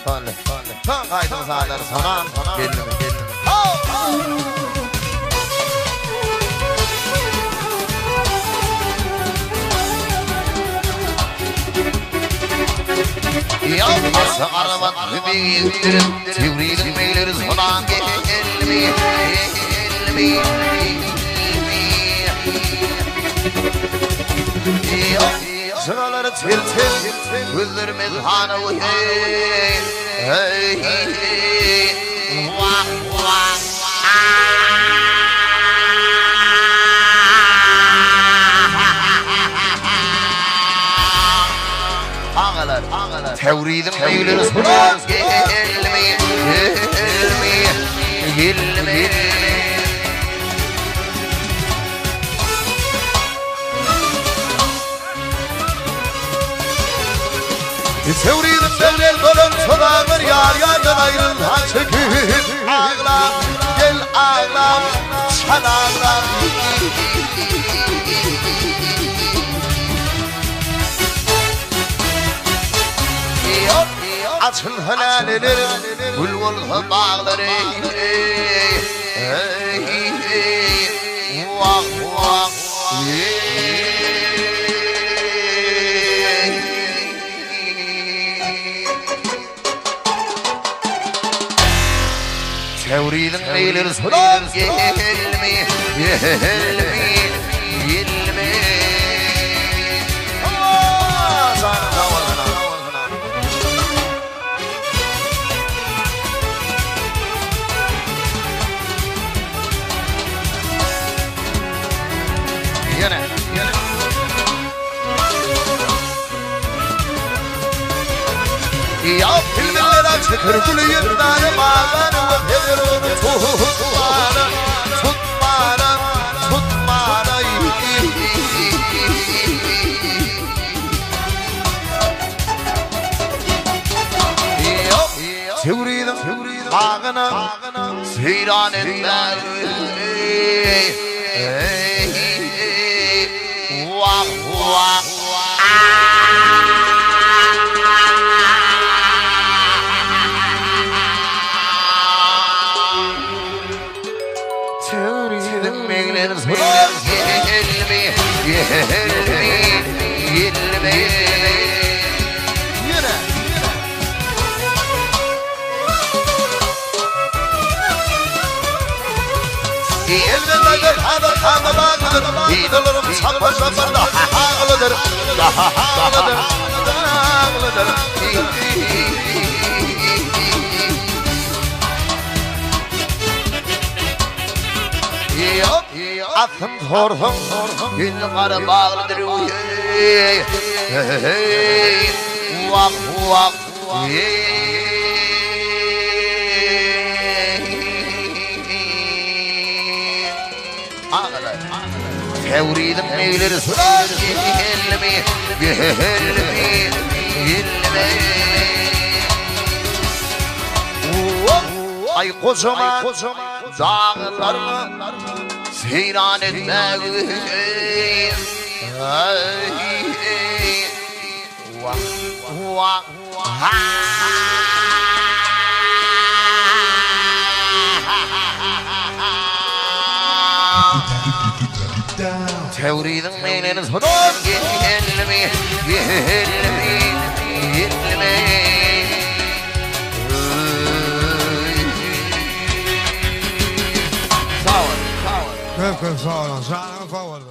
Söyle. Son kaydın sağlar sana. Gelin. Yalvarsa arabat büyüktürüm, Tivri'nin meyleri sana gelmeyi. Sıraları tir, gözlerimiz hanı hey, vah. Ağalar, tevridin meyleri sana gelmeyi. Tevridin devlet olan sodağır yardan ayrılhan çekip ağlam, gel ağlam, çal ağlam. Açın helalilerim, gül olsa bağları. Vah. Tevridin meyleri sana gelmeyi. Yine. Ya filmler açık kırgılıyım tane bağlanı ve pederonu tutmana. Tevridin bağına seyran etmez. Vah. Tevridin meyleri sana gelmeyi. Elbette hada bağlıdır, İdollarım sapırda ağlıdır. Atım torhum, gül karı bağlıdır. Vah. Ağlar, tevridin meyleri sana gelmeyi. Ay kocaman dağlarını seyran etmek. Vah. Tevridin meyleri sana gelmeyi. Sağ olun. Sağ olun.